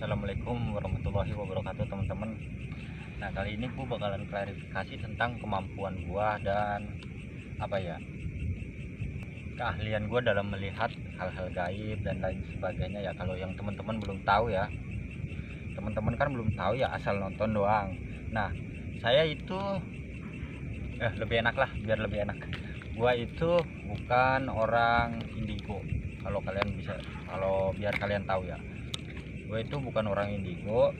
Assalamualaikum warahmatullahi wabarakatuh teman-teman. Nah, kali ini gue bakalan klarifikasi tentang kemampuan gue dan keahlian gue dalam melihat hal-hal gaib dan lain sebagainya ya. Kalau yang teman-teman belum tahu ya, teman-teman kan belum tahu ya, asal nonton doang. Nah, saya itu lebih enak lah, biar lebih enak. Gue itu bukan orang indigo. Kalau biar kalian tahu ya, gue itu bukan orang indigo.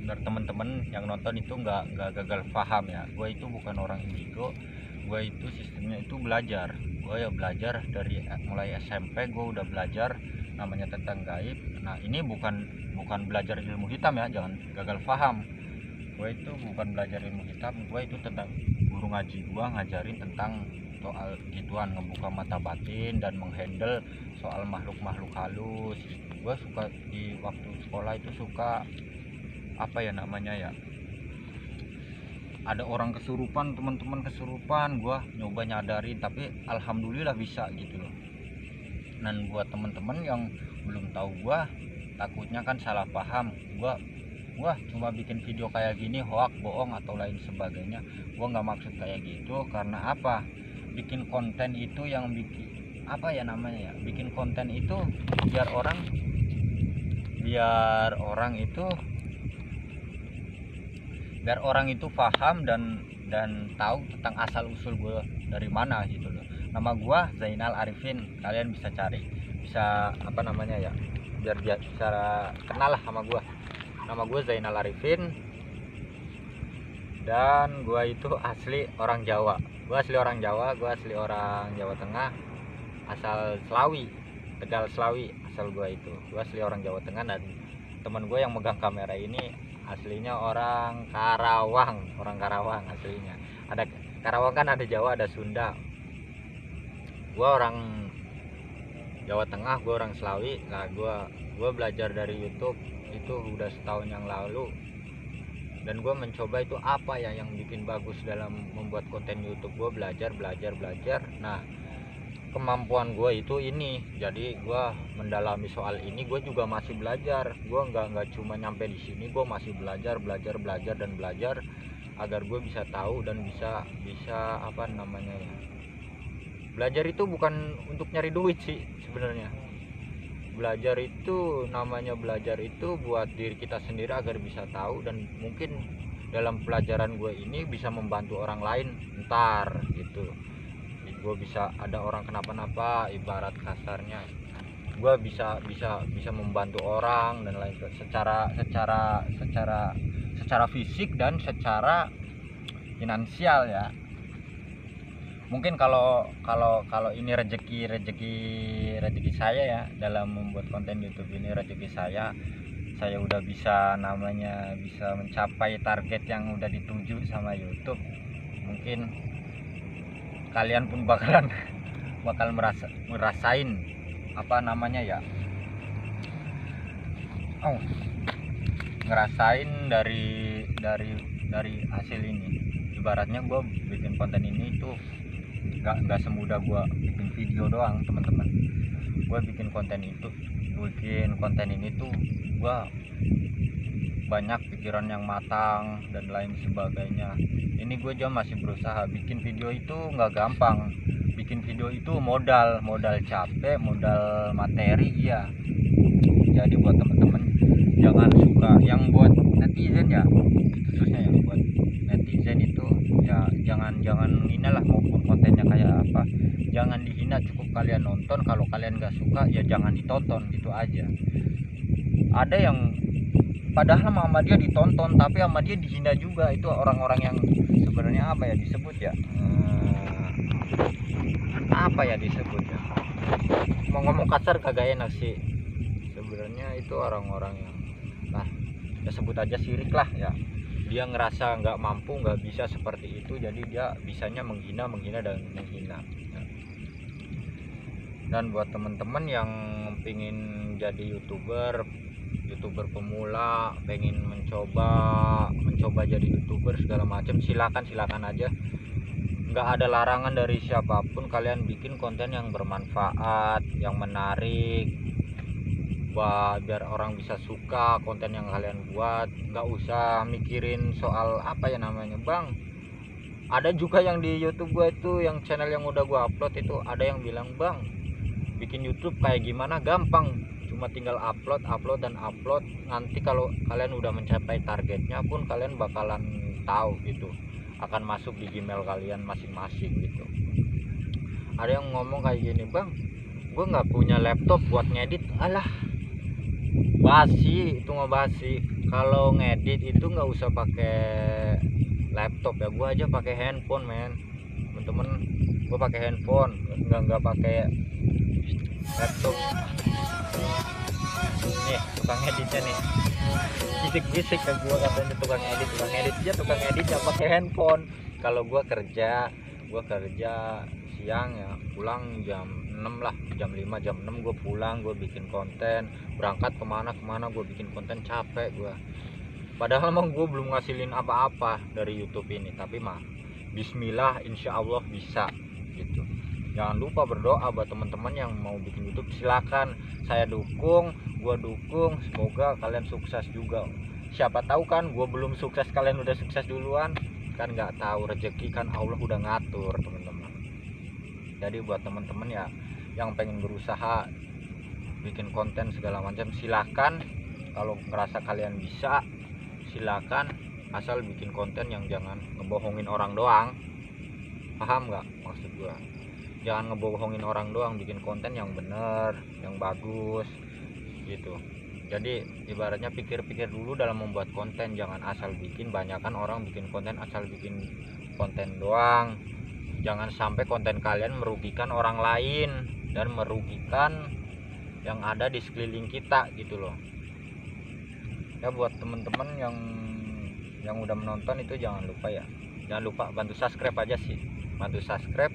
Biar temen-temen yang nonton itu nggak gagal paham ya, gue itu bukan orang indigo. Gue itu sistemnya itu belajar. Gue ya belajar dari mulai SMP. Gue udah belajar namanya tentang gaib. Nah, ini bukan belajar ilmu hitam ya, jangan gagal paham. Gue itu bukan belajar ilmu hitam. Gue itu tentang guru ngaji gue ngajarin tentang soal gituan, ngebuka mata batin dan menghandle soal makhluk-makhluk halus. Gue suka di waktu sekolah itu suka ada orang kesurupan, teman-teman kesurupan, gue nyoba nyadarin, tapi alhamdulillah bisa gitu loh. Dan buat teman-teman yang belum tahu, gue takutnya kan salah paham, gue cuma bikin video kayak gini hoak, bohong atau lain sebagainya. Gue nggak maksud kayak gitu. Karena apa? Bikin konten itu yang bikin konten itu biar orang itu paham dan tahu tentang asal usul gue dari mana gitu loh. Nama gue Zainal Arifin, kalian bisa cari, bisa biar bisa kenal lah sama gue. Nama gue Zainal Arifin dan gue itu asli orang Jawa. Gue asli orang Jawa Tengah, asal Slawi, Tegal Slawi asal gue itu. Gue asli orang Jawa Tengah, dan teman gue yang megang kamera ini aslinya orang Karawang aslinya. Ada Karawang kan, ada Jawa, ada Sunda. Gue orang Jawa Tengah, gue orang Slawi. Nah, gue belajar dari YouTube itu udah setahun yang lalu, dan gue mencoba itu apa ya yang bikin bagus dalam membuat konten YouTube. Gue belajar. Nah, kemampuan gue itu ini, jadi gue mendalami soal ini. Gue juga masih belajar. Gue nggak cuma nyampe di sini, gue masih belajar agar gue bisa tahu dan bisa belajar itu bukan untuk nyari duit sih sebenarnya. Belajar itu buat diri kita sendiri agar bisa tahu, dan mungkin dalam pelajaran gue ini bisa membantu orang lain ntar gitu. Gue bisa, ada orang kenapa-napa, ibarat kasarnya gue bisa membantu orang dan lain secara fisik dan secara finansial ya. Mungkin kalau ini rezeki saya ya, dalam membuat konten YouTube ini rezeki saya udah bisa mencapai target yang udah dituju sama YouTube. Mungkin kalian pun bakal merasain ngerasain dari hasil ini. Ibaratnya gue bikin konten ini tuh nggak semudah gue bikin video doang, teman-teman. Gue bikin konten ini tuh gue banyak pikiran yang matang dan lain sebagainya. Ini gue juga masih berusaha. Bikin video itu nggak gampang. Bikin video itu modal capek, modal materi ya. Jadi buat teman-teman jangan suka, yang buat netizen ya, khususnya ya buat netizen itu ya, jangan hina lah, maupun kontennya kayak apa, jangan dihina. Cukup kalian nonton. Kalau kalian nggak suka ya jangan ditonton, gitu aja. Ada yang padahal sama dia ditonton tapi sama dia dihina juga. Itu orang-orang yang sebenarnya disebut ya, mau ngomong kasar kagak enak sih sebenarnya. Itu orang-orang yang ya sebut aja sirik lah ya. Dia ngerasa nggak mampu, nggak bisa seperti itu, jadi dia bisanya menghina ya. Dan buat teman-teman yang pingin jadi youtuber pemula, pengen mencoba jadi youtuber segala macam, silakan aja. Nggak ada larangan dari siapapun. Kalian bikin konten yang bermanfaat, yang menarik, biar orang bisa suka konten yang kalian buat. Nggak usah mikirin soal apa ya namanya bang. Ada juga yang di YouTube gue itu, yang channel yang udah gue upload itu, ada yang bilang bang, bikin YouTube kayak gimana, gampang, cuma tinggal upload dan upload, nanti kalau kalian udah mencapai targetnya pun kalian bakalan tahu gitu, akan masuk di Gmail kalian masing-masing gitu. Ada yang ngomong kayak gini, bang gue nggak punya laptop buat ngedit. Alah, basi, itu mah basi. Kalau ngedit itu nggak usah pakai laptop ya, gue aja pakai handphone men, temen-temen. Gue pakai handphone, nggak pakai laptop. Nih tukang editnya nih, bisik-bisik ke gue katanya tukang edit aja, tukang edit ya pakai handphone. Kalau gue kerja siang ya, pulang jam 6 lah, jam 5 jam 6 gue pulang, gue bikin konten, berangkat kemana gue bikin konten, capek gue. Padahal emang gue belum ngasilin apa-apa dari YouTube ini, tapi mah bismillah, insya Allah bisa gitu. Jangan lupa berdoa buat teman-teman yang mau bikin YouTube, silakan, saya dukung, gue dukung, semoga kalian sukses juga. Siapa tahu kan gue belum sukses, kalian udah sukses duluan, kan nggak tahu, rezeki kan Allah udah ngatur teman-teman. Jadi buat teman-teman ya yang pengen berusaha bikin konten segala macam, silakan. Kalau ngerasa kalian bisa, silakan, asal bikin konten yang jangan ngebohongin orang doang. Paham nggak maksud gua? Jangan ngebohongin orang doang, bikin konten yang bener, yang bagus gitu. Jadi ibaratnya pikir-pikir dulu dalam membuat konten, jangan asal bikin. Banyakan orang bikin konten asal bikin konten doang. Jangan sampai konten kalian merugikan orang lain dan merugikan yang ada di sekeliling kita gitu loh. Ya buat temen-temen yang udah menonton itu jangan lupa bantu subscribe aja sih, bantu subscribe.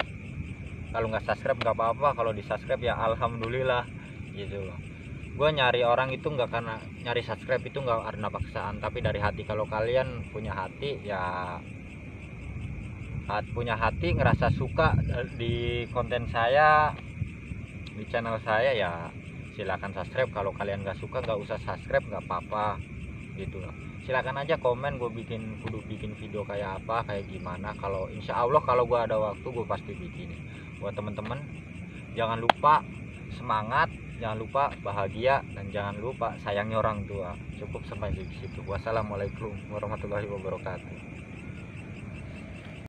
Kalau nggak subscribe nggak apa-apa, kalau di subscribe ya alhamdulillah gitu loh. Gue nyari orang itu nggak karena nyari subscribe, itu nggak karena paksaan, tapi dari hati. Kalau kalian punya hati ya, ngerasa suka di konten saya, di channel saya, ya silakan subscribe. Kalau kalian nggak suka nggak usah subscribe, nggak apa-apa gitu loh. Silakan aja komen, gue kudu bikin video kayak apa, kayak gimana. Kalau insya Allah kalau gue ada waktu gue pasti bikin. Buat temen-temen jangan lupa semangat, jangan lupa bahagia, dan jangan lupa sayangi orang tua. Cukup sampai di situ. Wassalamualaikum warahmatullahi wabarakatuh.